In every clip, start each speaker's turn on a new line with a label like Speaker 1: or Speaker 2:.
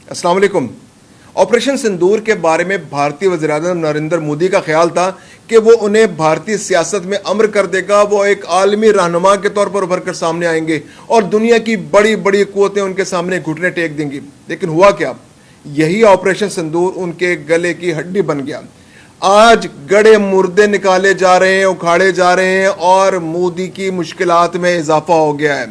Speaker 1: अस्सलाम वालेकुम। ऑपरेशन सिंदूर के बारे में भारतीय वज़ीर-ए-आज़म नरेंद्र मोदी का ख्याल था कि वो उन्हें भारतीय सियासत में अमर कर देगा, वो एक आलमी रहनुमा के तौर पर उभर कर सामने आएंगे और दुनिया की बड़ी बड़ी कुव्वतें उनके सामने घुटने टेक देंगी। लेकिन हुआ क्या? यही ऑपरेशन सिंदूर उनके गले की हड्डी बन गया। आज गड़े मुर्दे निकाले जा रहे हैं, उखाड़े जा रहे हैं और मोदी की मुश्किलात में इजाफा हो गया है।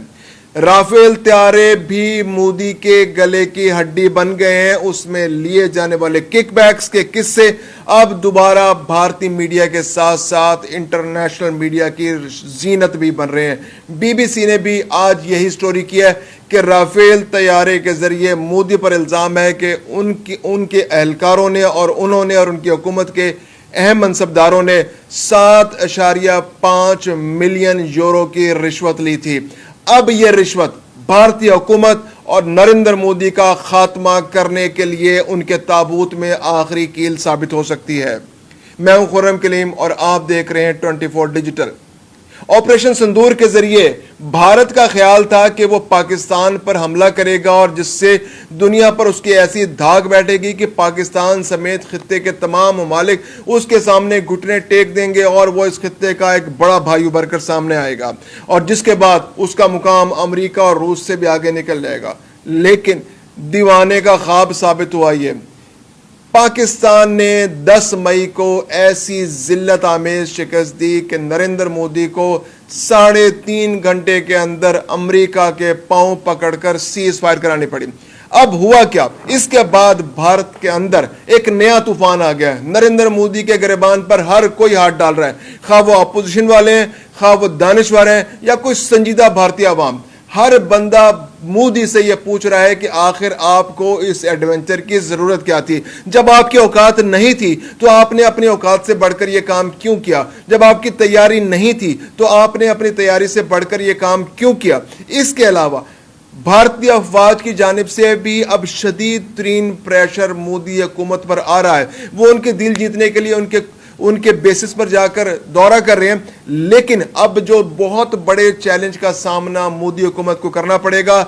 Speaker 1: राफेल तैयारे भी मोदी के गले की हड्डी बन गए हैं। उसमें लिए जाने वाले किकबैक्स के किस्से अब दोबारा भारतीय मीडिया के साथ साथ इंटरनेशनल मीडिया की जीनत भी बन रहे हैं। बीबीसी ने भी आज यही स्टोरी किया है कि राफेल तैयारे के जरिए मोदी पर इल्जाम है कि उनके एहलकारों ने और उन्होंने और उनकी हुकूमत के अहम मनसबदारों ने 7.5 मिलियन यूरो की रिश्वत ली थी। अब यह रिश्वत भारतीय हुकूमत और नरेंद्र मोदी का खात्मा करने के लिए उनके ताबूत में आखिरी कील साबित हो सकती है। मैं हूं खुर्रम कलीम और आप देख रहे हैं 24 डिजिटल। ऑपरेशन सिंदूर के जरिए भारत का ख्याल था कि वो पाकिस्तान पर हमला करेगा और जिससे दुनिया पर उसकी ऐसी धाक बैठेगी कि पाकिस्तान समेत खित्ते के तमाम ममालिक उसके सामने घुटने टेक देंगे और वो इस खित्ते का एक बड़ा भाई उभर कर सामने आएगा और जिसके बाद उसका मुकाम अमेरिका और रूस से भी आगे निकल जाएगा। लेकिन दीवाने का ख्वाब साबित हुआ। ये पाकिस्तान ने 10 मई को ऐसी जिल्लत आमेज शिकस्त दी कि नरेंद्र मोदी को 3.5 घंटे के अंदर अमेरिका के पांव पकड़कर सीज फायर करानी पड़ी। अब हुआ क्या? इसके बाद भारत के अंदर एक नया तूफान आ गया। नरेंद्र मोदी के गिरबान पर हर कोई हाथ डाल रहा है, खा वो अपोजिशन वाले हैं, खा वो दानिशवर हैं या कोई संजीदा भारतीय आवाम। हर बंदा मोदी से यह पूछ रहा है कि आखिर आपको इस एडवेंचर की जरूरत क्या थी? जब आपकी औकात नहीं थी तो आपने अपनी औकात से बढ़कर यह काम क्यों किया? जब आपकी तैयारी नहीं थी तो आपने अपनी तैयारी से बढ़कर यह काम क्यों किया? इसके अलावा भारतीय अफवाज की जानिब से भी अब शदीद तरीन प्रेशर मोदी हुकूमत पर आ रहा है। वो उनके दिल जीतने के लिए उनके बेसिस पर जाकर दौरा कर रहे हैं। लेकिन अब जो बहुत बड़े चैलेंज का सामना मोदी हुकूमत को करना पड़ेगा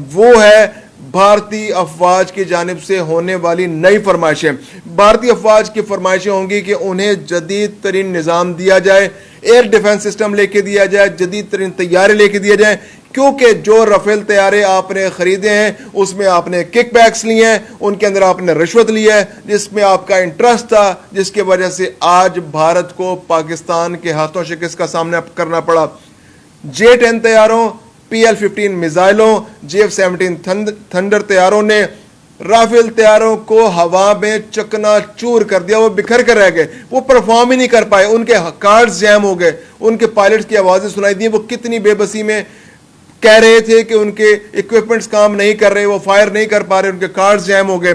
Speaker 1: वो है भारतीय अफवाज की जानिब से होने वाली नई फरमाइशें। भारतीय अफवाज की फरमाइशें होंगी कि उन्हें जदीद तरीन निज़ाम दिया जाए, एयर डिफेंस सिस्टम लेके दिया जाए, जदीद तरीन तैयारे लेके दिए जाए, क्योंकि जो राफेल तैयारे आपने खरीदे हैं उसमें आपने किकबैक्स लिए हैं, उनके अंदर आपने रिश्वत ली है जिसमें आपका इंटरेस्ट था, जिसकी वजह से आज भारत को पाकिस्तान के हाथों शिकस्त का सामना करना पड़ा। J-10 तैयारों, PL-15 मिसाइलों, JF-17 थंडर तैयारों ने राफेल तैयारों को हवा में चकनाचूर कर दिया। वो बिखर कर रह गए, वो परफॉर्म ही नहीं कर पाए, उनके कार्ड्स जैम हो गए, उनके पायलट्स की आवाजें सुनाई दी। वो कितनी बेबसी में कह रहे थे कि उनके इक्विपमेंट्स काम नहीं कर रहे, वो फायर नहीं कर पा रहे, उनके कार्ड्स जैम हो गए।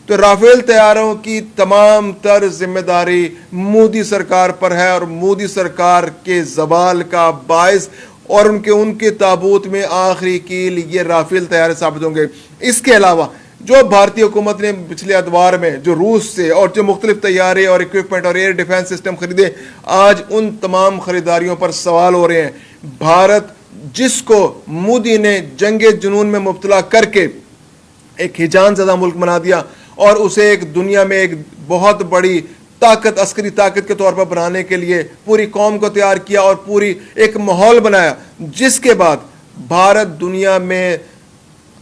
Speaker 1: तो राफेल तैयारों की तमाम तर जिम्मेदारी मोदी सरकार पर है और मोदी सरकार के जवाल का बायस और उनके ताबूत में आखिरी कील ये राफेल तैयारे साबित होंगे। इसके अलावा जो भारतीय हुकूमत ने पिछले अदवार में जो रूस से और जो मुख्तलिफ तैयारे और इक्विपमेंट और एयर डिफेंस सिस्टम खरीदे, आज उन तमाम खरीदारियों पर सवाल हो रहे हैं। भारत जिसको मोदी ने जंगे जुनून में मुब्तला करके एक हिजान ज़दा मुल्क बना दिया और उसे एक दुनिया में एक बहुत बड़ी ताकत, अस्करी ताकत के तौर पर बनाने के लिए पूरी कौम को तैयार किया और पूरी एक माहौल बनाया, जिसके बाद भारत दुनिया में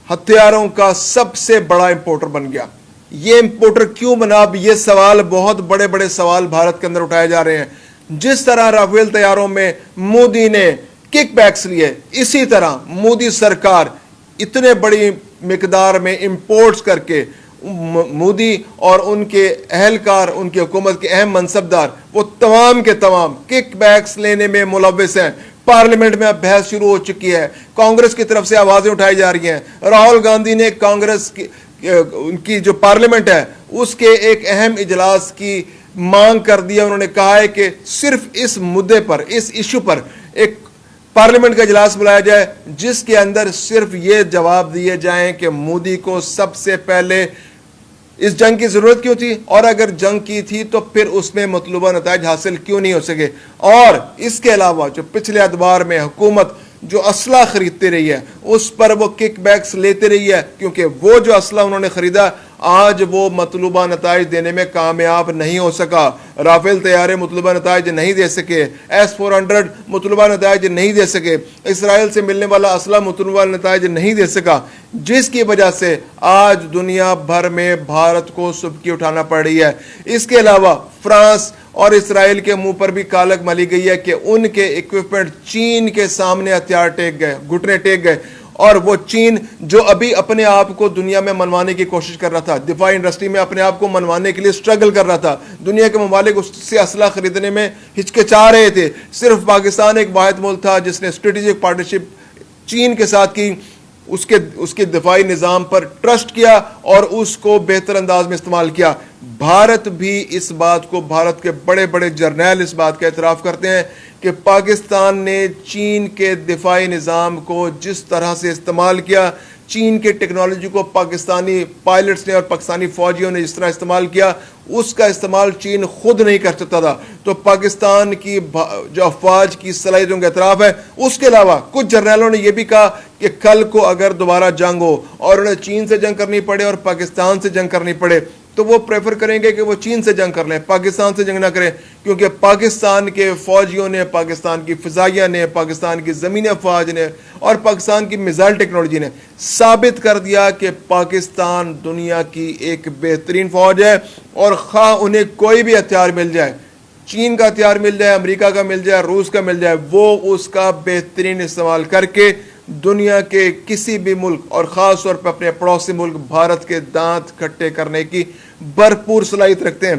Speaker 1: हथियारों का सबसे बड़ा इंपोर्टर बन गया। ये इंपोर्टर क्यों बना? अब ये सवाल, बहुत बड़े बड़े सवाल भारत के अंदर उठाए जा रहे हैं। जिस तरह राफेल तैयारों में मोदी ने किकबैक्स लिए, इसी तरह मोदी सरकार इतने बड़ी मिकदार में इंपोर्ट्स करके मोदी और उनके अहलकार, उनकी हुकूमत के अहम मनसबदार, वो तमाम के तमाम किकबैक्स लेने में मुलव्विस हैं। पार्लियामेंट में अब बहस शुरू हो चुकी है, कांग्रेस की तरफ से आवाजें उठाई जा रही हैं। राहुल गांधी ने कांग्रेस की उनकी जो पार्लियामेंट है उसके एक अहम इजलास की मांग कर दिया। उन्होंने कहा है कि सिर्फ इस मुद्दे पर, इस इशू पर एक पार्लियामेंट का इजलास बुलाया जाए जिसके अंदर सिर्फ ये जवाब दिए जाएं कि मोदी को सबसे पहले इस जंग की जरूरत क्यों थी और अगर जंग की थी तो फिर उसमें मतलूबा नताइज हासिल क्यों नहीं हो सके। और इसके अलावा जो पिछले अदवार में हुकूमत جو اسلحہ خریدتے رہی ہے اس پر وہ کک بیکس لیتے رہی ہے, کیونکہ وہ جو اسلحہ انہوں نے خریدا آج وہ مطلوبہ نتائج دینے میں کامیاب نہیں ہو سکا. رافیل طیارے مطلوبہ نتائج نہیں دے سکے, S-400 مطلوبہ نتائج نہیں دے سکے, اسرائیل سے ملنے والا اسلحہ مطلوبہ نتائج نہیں دے سکا, جس کی وجہ سے آج دنیا بھر میں بھارت کو سبکی اٹھانا پڑ رہی ہے. اس کے علاوہ فرانس اور اسرائیل کے منہ پر بھی کالک ملی گئی ہے کہ ان کے اکوپمنٹ چین کے سامنے ہتھیار ٹیک گئے, گھٹنے ٹیک گئے, اور وہ چین جو ابھی اپنے آپ کو دنیا میں منوانے کی کوشش کر رہا تھا, دفاعی انڈسٹری میں اپنے آپ کو منوانے کے لیے سٹرگل کر رہا تھا, دنیا کے ممالک اس سے اسلحہ خریدنے میں ہچکچا رہے تھے, صرف پاکستان ایک واحد ملک تھا جس نے اسٹریٹجک پارٹنرشپ چین کے ساتھ کی, اس کے دفاعی نظام پر ٹرسٹ کیا اور اس کو بہتر انداز میں استعمال کیا. بھارت بھی اس بات کو, بھارت کے بڑے بڑے جرنیل اس بات کا اعتراف کرتے ہیں کہ پاکستان نے چین کے دفاعی نظام کو جس طرح سے استعمال کیا, چین کے ٹیکنالوجی کو پاکستانی پائلٹس نے اور پاکستانی فوجیوں نے جس طرح استعمال کیا, اس کا استعمال چین خود نہیں کر سکتا تھا. تو پاکستان کی جو افواج کی صلاحیتوں کا اعتراف ہے. اس کے علاوہ کچھ جرنیلوں نے یہ بھی کہا کہ کل کو اگر دوبارہ جنگ ہو اور انہیں چین سے جنگ کرنی پڑے اور پاکستان سے جنگ کرنی پڑے تو وہ پریفر کریں گے کہ وہ چین سے جنگ کر لیں, پاکستان سے جنگ نہ کریں, کیونکہ پاکستان کے فوجیوں نے, پاکستان کی فضائیہ نے, پاکستان کی زمینی افواج نے اور پاکستان کی میزائل ٹیکنالوجی نے ثابت کر دیا کہ پاکستان دنیا کی ایک بہترین فوج ہے, اور خواہ انہیں کوئی بھی ہتھیار مل جائے, چین کا ہتھیار مل جائے, امریکہ کا مل جائے, روس کا مل جائے, وہ اس کا بہترین استعمال کر کے دنیا کے کسی بھی ملک اور خاص طور پر اپنے پڑوسی ملک بھارت کے دانت کھٹے کرنے کی بھرپور صلاحیت رکھتے ہیں.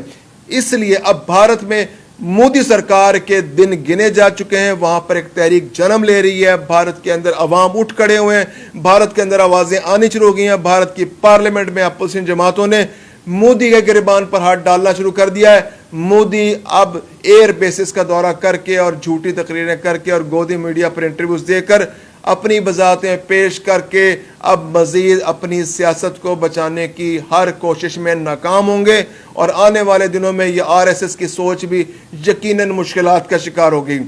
Speaker 1: اس لیے اب بھارت میں مودی سرکار کے دن گنے جا چکے ہیں, وہاں پر ایک تحریک جنم لے رہی ہے, بھارت کے اندر عوام اٹھ کھڑے ہوئے ہیں, بھارت کے اندر آوازیں آنی شروع ہو گئی ہیں, بھارت کی پارلیمنٹ میں اپوزیشن جماعتوں نے مودی کے گریبان پر ہاتھ ڈالنا شروع کر دیا ہے. مودی اب ایئر بیسز کا دورہ کر کے اور جھوٹی تقریریں کر کے اور گودی میڈیا پر انٹرویوز دے کر اپنی وضاحتیں پیش کر کے اب مزید اپنی سیاست کو بچانے کی ہر کوشش میں ناکام ہوں گے, اور آنے والے دنوں میں یہ RSS کی سوچ بھی یقیناً مشکلات کا شکار ہوگی.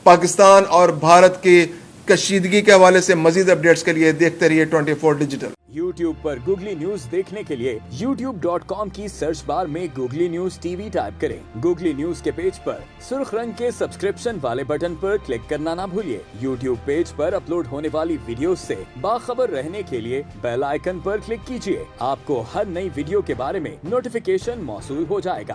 Speaker 1: پاکستان اور بھارت کی کشیدگی کے حوالے سے مزید اپڈیٹس کے لیے دیکھتے رہیے 24 ڈیجیٹل.
Speaker 2: YouTube پر گوگلی نیوز دیکھنے کے لیے youtube.com کی سرچ بار میں گوگلی نیوز TV ٹائپ کریں. گوگلی نیوز کے پیج پر سرخ رنگ کے سبسکرپشن والے بٹن پر کلک کرنا نہ بھولیے. YouTube پیج پر اپلوڈ ہونے والی ویڈیوز سے باخبر رہنے کے لیے بیل آئیکن پر کلک کیجیے. آپ کو ہر نئی ویڈیو کے بارے میں نوٹیفیکیشن موصول ہو جائے گا.